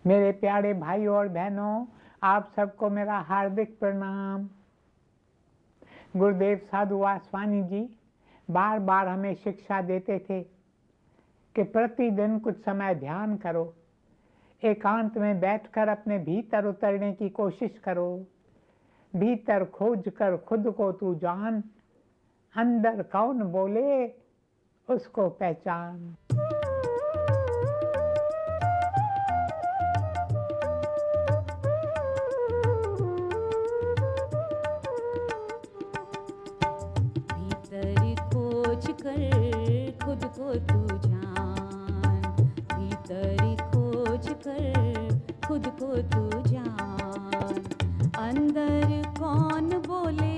मेरे प्यारे भाई और बहनों, आप सबको मेरा हार्दिक प्रणाम। गुरुदेव साधु वासवानी जी बार बार हमें शिक्षा देते थे कि प्रतिदिन कुछ समय ध्यान करो, एकांत में बैठकर अपने भीतर उतरने की कोशिश करो। भीतर खोज कर खुद को तू जान, अंदर कौन बोले उसको पहचान। भीतर खोज कर खुद को तू जान, भीतर खोज कर खुद को तू जान, अंदर कौन बोले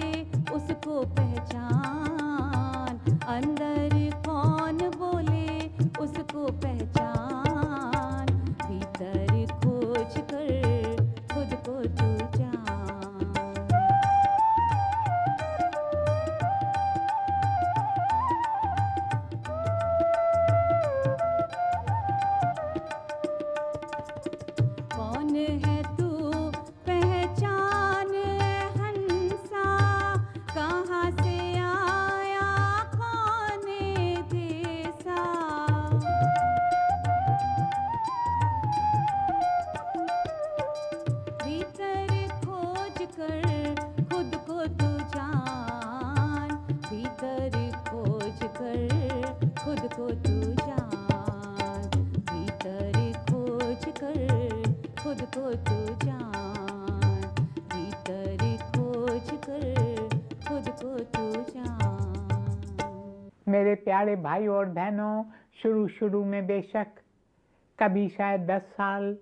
उसको पहचान, अंदर कौन बोले उसको पहचान, भीतर खोज कर खुद को तू जान। कौन है तू पहचान हंसा, कहाँ से आया कौन देसा, भीतर खोज कर खुद को तू जान, भीतर खोज कर खुद को तू जान, भीतर खोज कर खुद को तू जान, भीतर खोज कर खुद को तू जान। मेरे प्यारे भाई और बहनों, शुरू में बेशक कभी शायद 10 साल,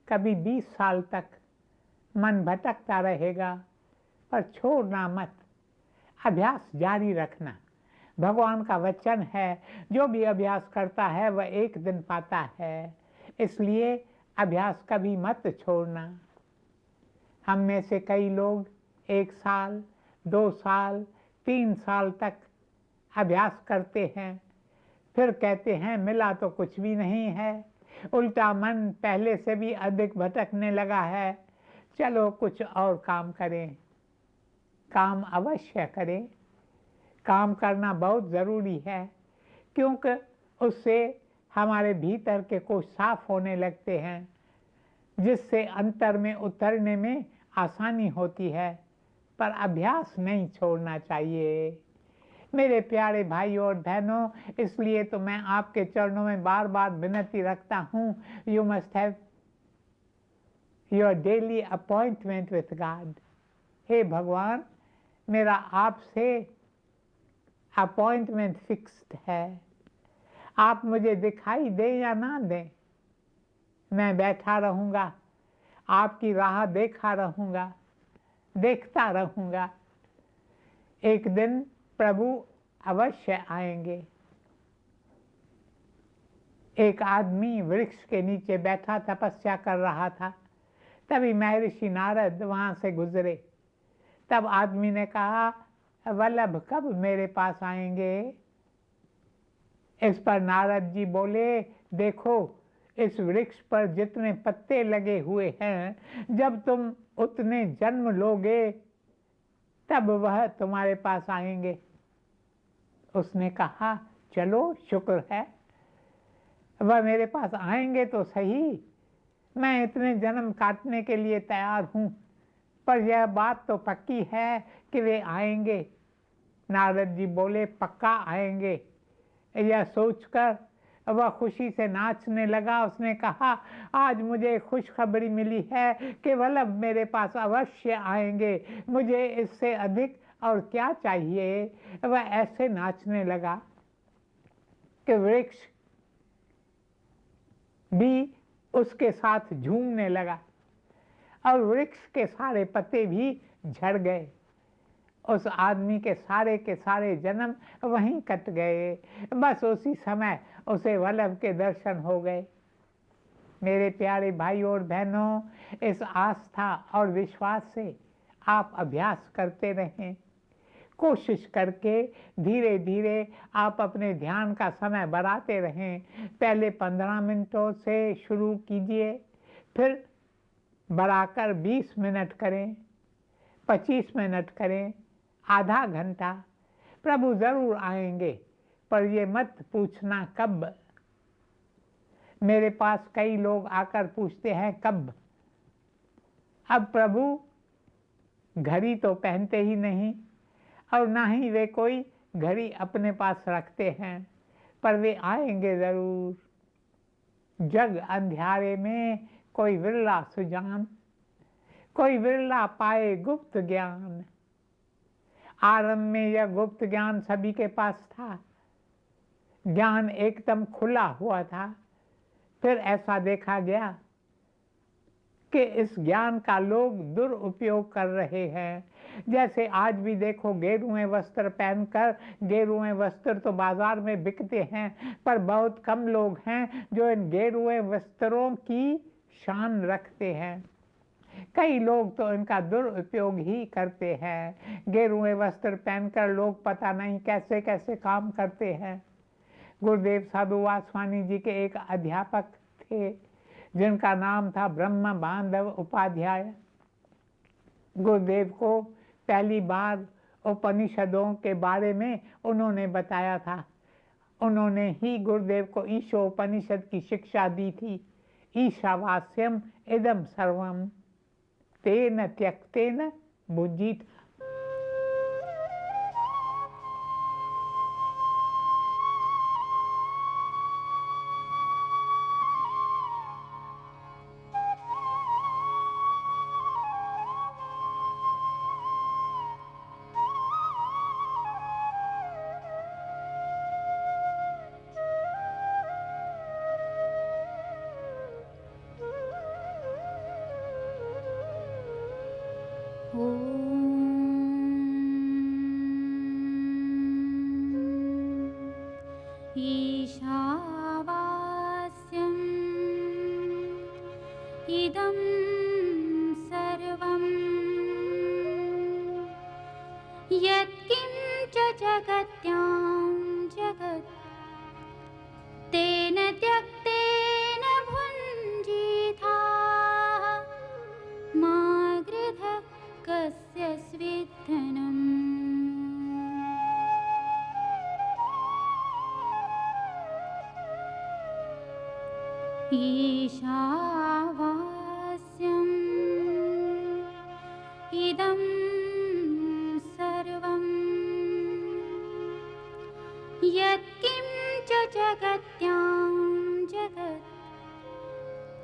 कभी 20 साल तक मन भटकता रहेगा, पर छोड़ना मत, अभ्यास जारी रखना। भगवान का वचन है, जो भी अभ्यास करता है वह एक दिन पाता है, इसलिए अभ्यास कभी मत छोड़ना। हम में से कई लोग 1 साल, 2 साल, 3 साल तक अभ्यास करते हैं, फिर कहते हैं मिला तो कुछ भी नहीं है, उल्टा मन पहले से भी अधिक भटकने लगा है, चलो कुछ और काम करें। काम अवश्य करें, काम करना बहुत ज़रूरी है, क्योंकि उससे हमारे भीतर के कोष साफ होने लगते हैं, जिससे अंतर में उतरने में आसानी होती है। पर अभ्यास नहीं छोड़ना चाहिए मेरे प्यारे भाई और बहनों। इसलिए तो मैं आपके चरणों में बार बार विनती रखता हूँ, you must have your daily appointment with God. हे भगवान, मेरा आपसे अपॉइंटमेंट फिक्स्ड है। आप मुझे दिखाई दे या ना दें, मैं बैठा रहूँगा, आपकी राह देखा रहूँगा, देखता रहूँगा। एक दिन प्रभु अवश्य आएंगे। एक आदमी वृक्ष के नीचे बैठा तपस्या कर रहा था, तभी महर्षि नारद वहाँ से गुजरे। तब आदमी ने कहा, वल्लभ कब मेरे पास आएंगे? इस पर नारद जी बोले, देखो इस वृक्ष पर जितने पत्ते लगे हुए हैं, जब तुम उतने जन्म लोगे तब वह तुम्हारे पास आएंगे। उसने कहा, चलो शुक्र है, वह मेरे पास आएंगे तो सही, मैं इतने जन्म काटने के लिए तैयार हूँ, पर यह बात तो पक्की है कि वे आएंगे। नारद जी बोले, पक्का आएंगे। यह सोचकर वह खुशी से नाचने लगा। उसने कहा, आज मुझे खुशखबरी मिली है कि वल्लभ मेरे पास अवश्य आएंगे, मुझे इससे अधिक और क्या चाहिए। वह ऐसे नाचने लगा कि वृक्ष भी उसके साथ झूमने लगा और वृक्ष के सारे पत्ते भी झड़ गए। उस आदमी के सारे जन्म वहीं कट गए। बस उसी समय उसे वल्लभ के दर्शन हो गए। मेरे प्यारे भाई और बहनों, इस आस्था और विश्वास से आप अभ्यास करते रहें। कोशिश करके धीरे धीरे आप अपने ध्यान का समय बढ़ाते रहें। पहले 15 मिनटों से शुरू कीजिए, फिर बढ़ाकर 20 मिनट करें, 25 मिनट करें, आधा घंटा। प्रभु ज़रूर आएंगे, पर ये मत पूछना कब। मेरे पास कई लोग आकर पूछते हैं कब। अब प्रभु घड़ी तो पहनते ही नहीं और ना ही वे कोई घड़ी अपने पास रखते हैं, पर वे आएंगे ज़रूर। जग अंधियारे में कोई विरला सुजान, कोई विरला पाए गुप्त ज्ञान। आरंभ में यह गुप्त ज्ञान सभी के पास था, ज्ञान एकदम खुला हुआ था। फिर ऐसा देखा गया कि इस ज्ञान का लोग दुरुपयोग कर रहे हैं। जैसे आज भी देखो, गेरुए वस्त्र पहनकर, गेरुए वस्त्र तो बाजार में बिकते हैं, पर बहुत कम लोग हैं जो इन गेरुए वस्त्रों की शान रखते हैं। कई लोग तो इनका दुरुपयोग ही करते हैं। गेरुए वस्त्र पहनकर लोग पता नहीं कैसे कैसे काम करते हैं। गुरुदेव साधु वासवानी जी के एक अध्यापक थे जिनका नाम था ब्रह्म बांधव उपाध्याय। गुरुदेव को पहली बार उपनिषदों के बारे में उन्होंने बताया था। उन्होंने ही गुरुदेव को ईशोपनिषद की शिक्षा दी थी। ईशावास्यम इदम सर्वम तेन त्यक्तेन भुजित। ईशावास्यम् इदं सर्वं यत्किञ्च जगत्यां जगत् तेन त्यक्तेन भुञ्जीथाः मा गृधः कस्य स्विद्धनम्। ईशावास्यम् इदं सर्वं यत्किञ्च जगत्यां जगत्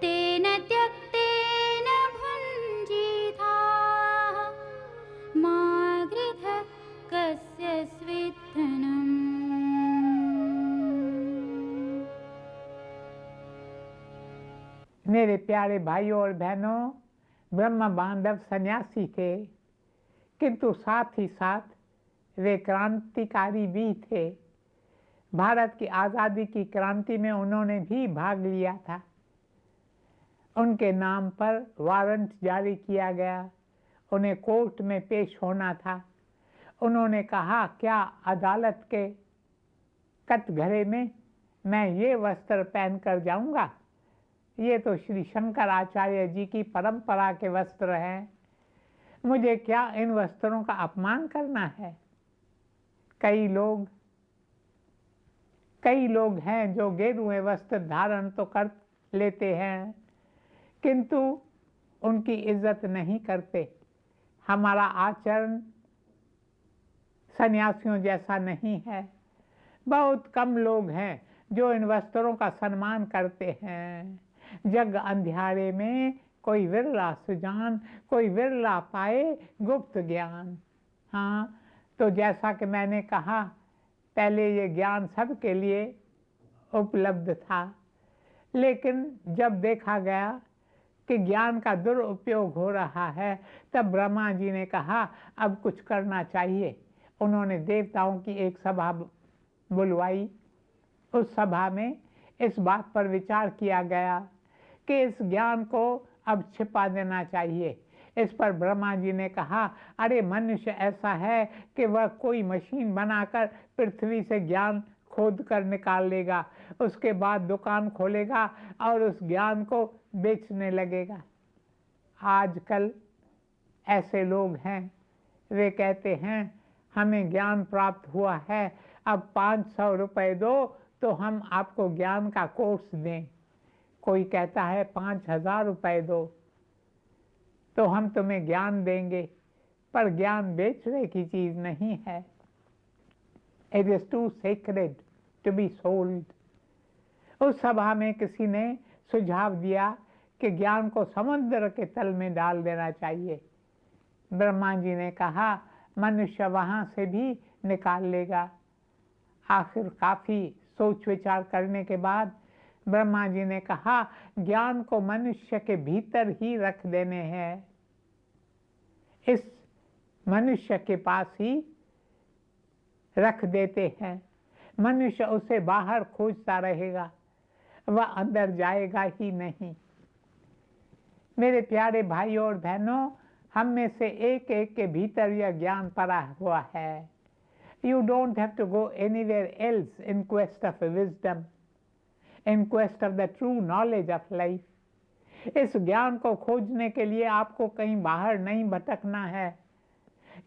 तेन त्यक्तेन भुञ्जीथाः मा गृधः कस्य स्विद्धनम्। मेरे प्यारे भाइयों और बहनों, ब्रह्म बांधव सन्यासी थे, किंतु साथ ही साथ वे क्रांतिकारी भी थे। भारत की आज़ादी की क्रांति में उन्होंने भी भाग लिया था। उनके नाम पर वारंट जारी किया गया, उन्हें कोर्ट में पेश होना था। उन्होंने कहा, क्या अदालत के कटघरे में मैं ये वस्त्र पहनकर जाऊंगा? ये तो श्री शंकराचार्य जी की परंपरा के वस्त्र हैं, मुझे क्या इन वस्त्रों का अपमान करना है? कई लोग हैं जो गेरुए वस्त्र धारण तो कर लेते हैं, किंतु उनकी इज्जत नहीं करते। हमारा आचरण सन्यासियों जैसा नहीं है। बहुत कम लोग हैं जो इन वस्त्रों का सम्मान करते हैं। जग अंधियारे में कोई विरला सुजान, कोई विरला पाए गुप्त ज्ञान। हाँ, तो जैसा कि मैंने कहा, पहले ये ज्ञान सबके लिए उपलब्ध था, लेकिन जब देखा गया कि ज्ञान का दुरुपयोग हो रहा है, तब ब्रह्मा जी ने कहा अब कुछ करना चाहिए। उन्होंने देवताओं की एक सभा बुलवाई। उस सभा में इस बात पर विचार किया गया कि इस ज्ञान को अब छिपा देना चाहिए। इस पर ब्रह्मा जी ने कहा, अरे मनुष्य ऐसा है कि वह कोई मशीन बनाकर पृथ्वी से ज्ञान खोद कर निकाल लेगा, उसके बाद दुकान खोलेगा और उस ज्ञान को बेचने लगेगा। आजकल ऐसे लोग हैं, वे कहते हैं हमें ज्ञान प्राप्त हुआ है, अब 500 रुपये दो तो हम आपको ज्ञान का कोर्स दें। कोई कहता है 5000 रुपये दो तो हम तुम्हें ज्ञान देंगे, पर ज्ञान बेचने की चीज़ नहीं है। It is too sacred to be sold. उस सभा में किसी ने सुझाव दिया कि ज्ञान को समुद्र के तल में डाल देना चाहिए। ब्रह्मा जी ने कहा मनुष्य वहाँ से भी निकाल लेगा। आखिर काफ़ी सोच विचार करने के बाद ब्रह्मा जी ने कहा ज्ञान को मनुष्य के भीतर ही रख देने हैं, इस मनुष्य के पास ही रख देते हैं। मनुष्य उसे बाहर खोजता रहेगा, वह अंदर जाएगा ही नहीं। मेरे प्यारे भाइयों और बहनों, हम में से एक एक के भीतर यह ज्ञान पड़ा हुआ है। You don't have to go anywhere else in quest of wisdom, in quest of the true knowledge of life. इस ज्ञान को खोजने के लिए आपको कहीं बाहर नहीं भटकना है,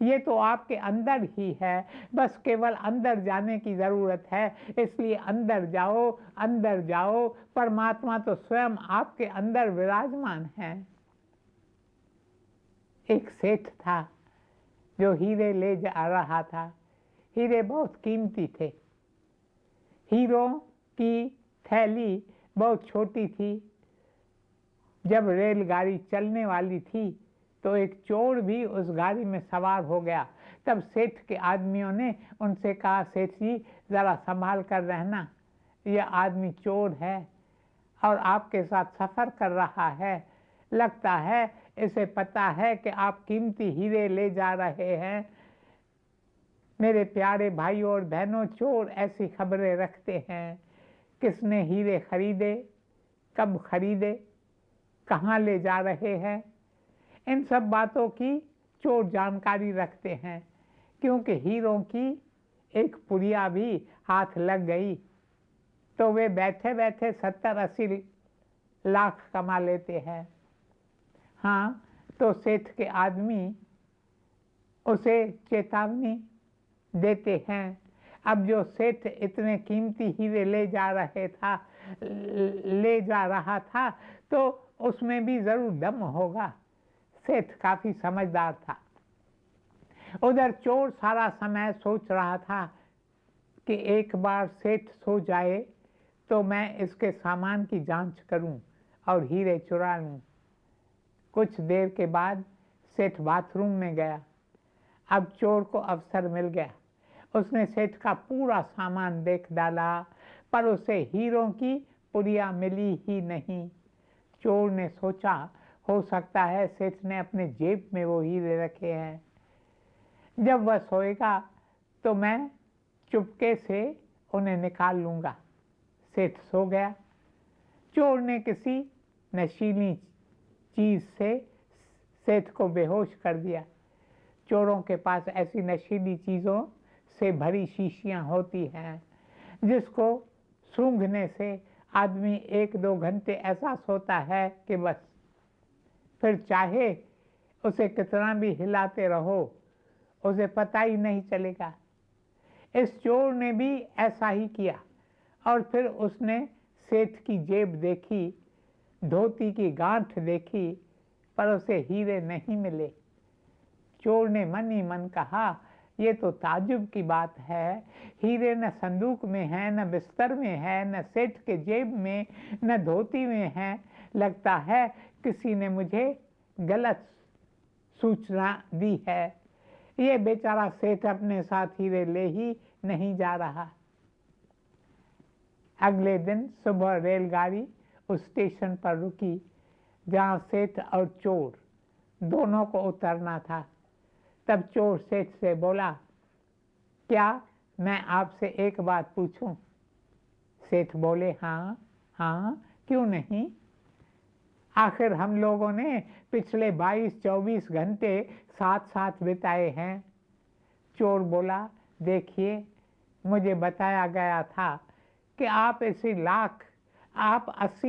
ये तो आपके अंदर ही है, बस केवल अंदर जाने की ज़रूरत है। इसलिए अंदर जाओ, अंदर जाओ, परमात्मा तो स्वयं आपके अंदर विराजमान है। एक सेठ था जो हीरे ले जा रहा था। हीरे बहुत कीमती थे। हीरों की थैली बहुत छोटी थी। जब रेलगाड़ी चलने वाली थी तो एक चोर भी उस गाड़ी में सवार हो गया। तब सेठ के आदमियों ने उनसे कहा सेठ जी ज़रा संभाल कर रहना, यह आदमी चोर है और आपके साथ सफ़र कर रहा है। लगता है इसे पता है कि आप कीमती हीरे ले जा रहे हैं। मेरे प्यारे भाइयों और बहनों, चोर ऐसी खबरें रखते हैं, किसने हीरे खरीदे, कब खरीदे, कहाँ ले जा रहे हैं, इन सब बातों की चोर जानकारी रखते हैं। क्योंकि हीरों की एक पुड़िया भी हाथ लग गई तो वे बैठे बैठे 70-80 लाख कमा लेते हैं। हाँ, तो सेठ के आदमी उसे चेतावनी देते हैं। अब जो सेठ इतने कीमती हीरे ले जा रहा था तो उसमें भी ज़रूर दम होगा। सेठ काफ़ी समझदार था। उधर चोर सारा समय सोच रहा था कि एक बार सेठ सो जाए तो मैं इसके सामान की जांच करूं और हीरे चुरा लूं। कुछ देर के बाद सेठ बाथरूम में गया। अब चोर को अवसर मिल गया। उसने सेठ का पूरा सामान देख डाला, पर उसे हीरों की पुड़िया मिली ही नहीं। चोर ने सोचा हो सकता है सेठ ने अपने जेब में वो हीरे रखे हैं। जब वह सोएगा तो मैं चुपके से उन्हें निकाल लूँगा। सेठ सो गया। चोर ने किसी नशीली चीज़ से सेठ को बेहोश कर दिया। चोरों के पास ऐसी नशीली चीज़ों से भरी शीशियाँ होती हैं जिसको सूंघने से आदमी 1-2 घंटे ऐसा सोता है कि बस, फिर चाहे उसे कितना भी हिलाते रहो उसे पता ही नहीं चलेगा। इस चोर ने भी ऐसा ही किया और फिर उसने सेठ की जेब देखी, धोती की गांठ देखी, पर उसे हीरे नहीं मिले। चोर ने मन ही मन कहा ये तो ताज्जुब की बात है, हीरे न संदूक में है, न बिस्तर में है, न सेठ के जेब में, न धोती में है। लगता है किसी ने मुझे गलत सूचना दी है। ये बेचारा सेठ अपने साथ हीरे ले ही नहीं जा रहा। अगले दिन सुबह रेलगाड़ी उस स्टेशन पर रुकी जहाँ सेठ और चोर दोनों को उतरना था। तब चोर सेठ से बोला, क्या मैं आपसे एक बात पूछूं? सेठ बोले, हाँ हाँ, क्यों नहीं। आखिर हम लोगों ने पिछले 22-24 घंटे साथ साथ बिताए हैं। चोर बोला, देखिए मुझे बताया गया था कि आप 80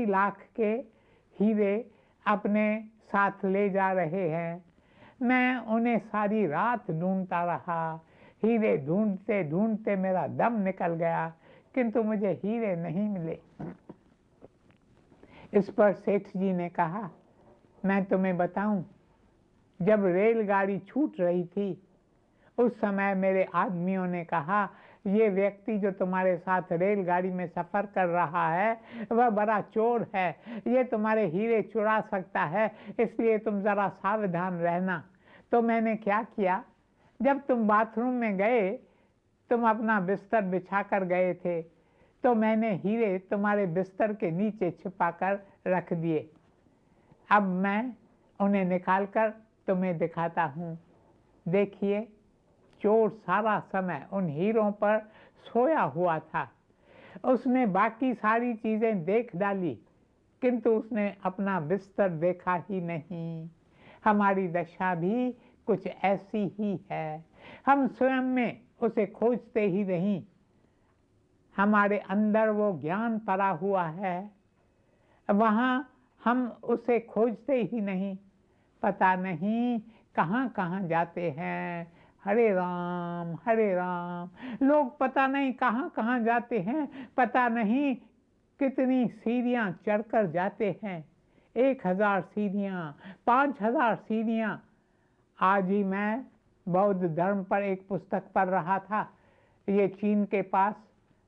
लाख के हीरे अपने साथ ले जा रहे हैं। मैं उन्हें सारी रात ढूंढता रहा। हीरे ढूंढते ढूंढते मेरा दम निकल गया, किंतु मुझे हीरे नहीं मिले। इस पर सेठ जी ने कहा, मैं तुम्हें बताऊं, जब रेलगाड़ी छूट रही थी उस समय मेरे आदमियों ने कहा, ये व्यक्ति जो तुम्हारे साथ रेलगाड़ी में सफ़र कर रहा है वह बड़ा चोर है, ये तुम्हारे हीरे चुरा सकता है, इसलिए तुम ज़रा सावधान रहना। तो मैंने क्या किया, जब तुम बाथरूम में गए, तुम अपना बिस्तर बिछा कर गए थे, तो मैंने हीरे तुम्हारे बिस्तर के नीचे छिपा कर रख दिए। अब मैं उन्हें निकाल कर तुम्हें दिखाता हूँ। देखिए, चोर सारा समय उन हीरों पर सोया हुआ था। उसने बाकी सारी चीज़ें देख डाली, किंतु उसने अपना बिस्तर देखा ही नहीं। हमारी दशा भी कुछ ऐसी ही है। हम स्वयं में उसे खोजते ही नहीं, हमारे अंदर वो ज्ञान पड़ा हुआ है, वहाँ हम उसे खोजते ही नहीं। पता नहीं कहाँ कहाँ जाते हैं। हरे राम हरे राम। लोग पता नहीं कहाँ कहाँ जाते हैं, पता नहीं कितनी सीढ़ियाँ चढ़कर जाते हैं। 1000 सीढ़ियाँ, 5000 सीढ़ियाँ। आज ही मैं बौद्ध धर्म पर एक पुस्तक पढ़ रहा था। ये चीन के पास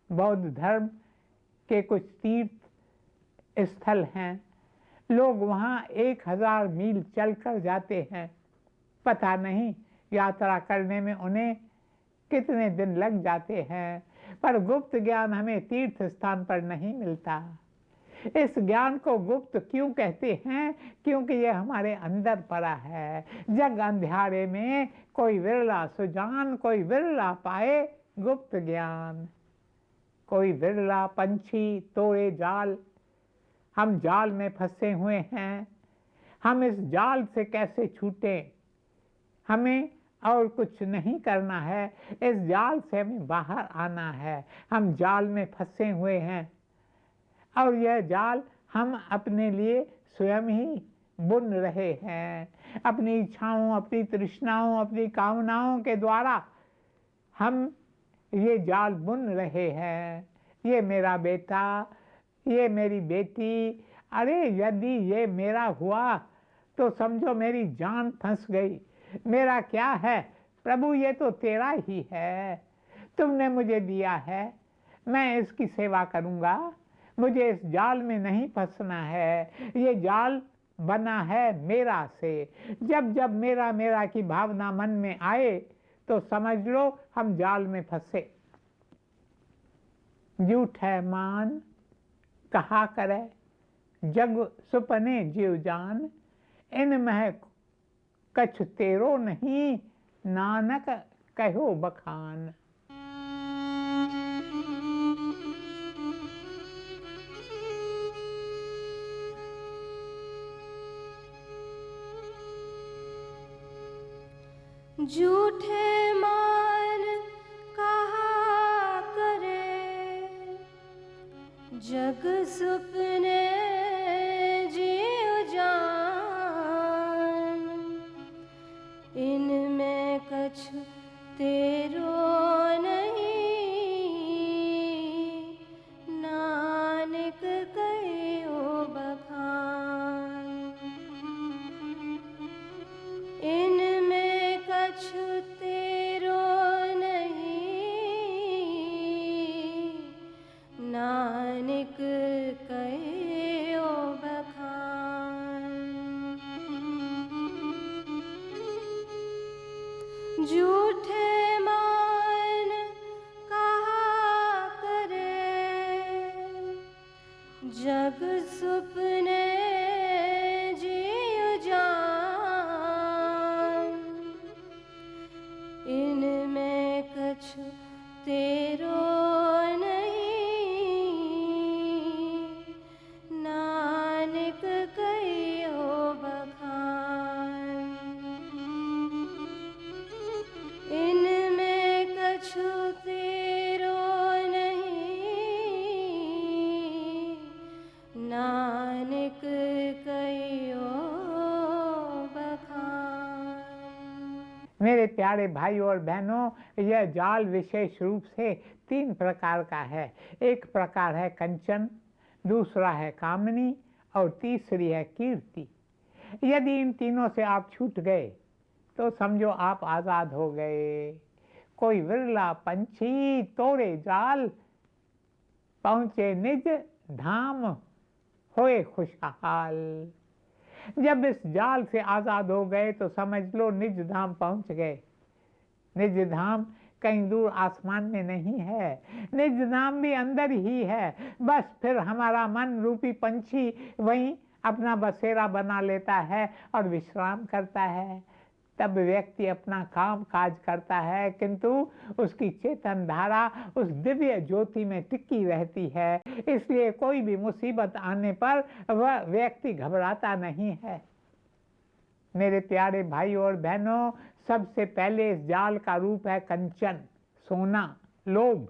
बौद्ध धर्म के कुछ तीर्थ स्थल हैं। लोग वहाँ 1000 मील चलकर जाते हैं। पता नहीं यात्रा करने में उन्हें कितने दिन लग जाते हैं, पर गुप्त ज्ञान हमें तीर्थ स्थान पर नहीं मिलता। इस ज्ञान को गुप्त क्यों कहते हैं? क्योंकि यह हमारे अंदर पड़ा है। जग अंधियारे में कोई विरला सुजान, कोई विरला पाए गुप्त ज्ञान। कोई विरला पंछी तोड़े जाल। हम जाल में फंसे हुए हैं। हम इस जाल से कैसे छूटें? हमें और कुछ नहीं करना है, इस जाल से हमें बाहर आना है। हम जाल में फंसे हुए हैं और यह जाल हम अपने लिए स्वयं ही बुन रहे हैं। अपनी इच्छाओं, अपनी तृष्णाओं, अपनी कामनाओं के द्वारा हम ये जाल बुन रहे हैं। ये मेरा बेटा, ये मेरी बेटी, अरे यदि ये मेरा हुआ तो समझो मेरी जान फंस गई। मेरा क्या है प्रभु, ये तो तेरा ही है, तुमने मुझे दिया है, मैं इसकी सेवा करूँगा। मुझे इस जाल में नहीं फंसना है। ये जाल बना है मेरा से। जब जब मेरा मेरा की भावना मन में आए तो समझ लो हम जाल में फंसे। झूठ है मान कहा करे, जग सुपने जीव जान, इन मह कछ तेरो नहीं, नानक कहो बखान। झूठे मान कहा करे, जग सुपने जीव जान, इनमें कछु तेरो नहीं, नानक कहियो बखान। इनमें कछु तेरो नहीं, नानक कहियो बखान। झूठे मान कहा करे, जग सुपने जीव जान, इनमें कछु तेरो नहीं, नानक कहियो बखान। इनमें कछु तेरो नहीं, नानक मेरे प्यारे भाइयों और बहनों, यह जाल विशेष रूप से 3 प्रकार का है। एक प्रकार है कंचन, दूसरा है कामनी और तीसरी है कीर्ति। यदि इन तीनों से आप छूट गए तो समझो आप आज़ाद हो गए। कोई विरला पंछी तोड़े जाल, पहुँचे निज धाम होए खुशहाल। जब इस जाल से आज़ाद हो गए तो समझ लो निज धाम पहुँच गए। निज धाम कहीं दूर आसमान में नहीं है, निज धाम भी अंदर ही है। बस फिर हमारा मन रूपी पंछी वहीं अपना बसेरा बना लेता है और विश्राम करता है। तब व्यक्ति अपना काम काज करता है, किंतु उसकी चेतन धारा उस दिव्य ज्योति में टिकी रहती है। इसलिए कोई भी मुसीबत आने पर वह व्यक्ति घबराता नहीं है। मेरे प्यारे भाइयों और बहनों, सबसे पहले इस जाल का रूप है कंचन, सोना, लोभ।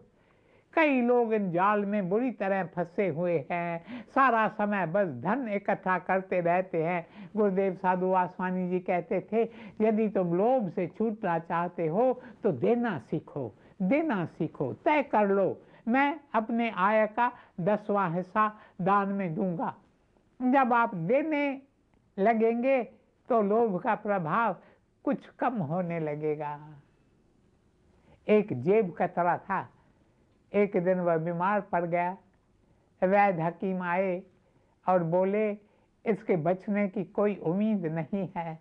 कई लोग इन जाल में बुरी तरह फंसे हुए हैं। सारा समय बस धन इकट्ठा करते रहते हैं। गुरुदेव साधु वासवानी जी कहते थे, यदि तुम लोभ से छूटना चाहते हो तो देना सीखो, देना सीखो। तय कर लो, मैं अपने आय का 10वां हिस्सा दान में दूंगा। जब आप देने लगेंगे तो लोभ का प्रभाव कुछ कम होने लगेगा। एक जेब कतरा था। एक दिन वह बीमार पड़ गया। वैद्य हकीम आए और बोले, इसके बचने की कोई उम्मीद नहीं है।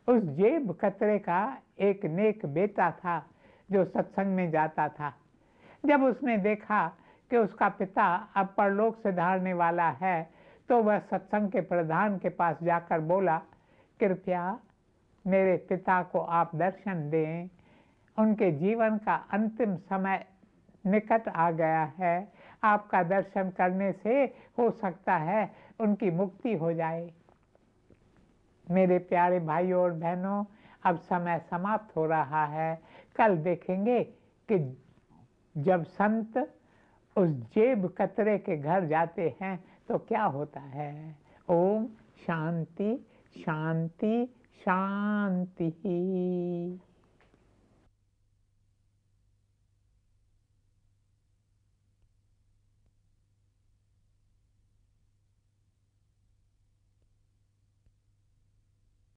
उस जेब कतरे का एक नेक बेटा था जो सत्संग में जाता था। जब उसने देखा कि उसका पिता अब परलोक से धारने वाला है तो वह सत्संग के प्रधान के पास जाकर बोला, कृपया मेरे पिता को आप दर्शन दें, उनके जीवन का अंतिम समय निकट आ गया है। आपका दर्शन करने से हो सकता है उनकी मुक्ति हो जाए। मेरे प्यारे भाइयों और बहनों, अब समय समाप्त हो रहा है। कल देखेंगे कि जब संत उस जेब कतरे के घर जाते हैं तो क्या होता है। ओम शांति शांति शांति।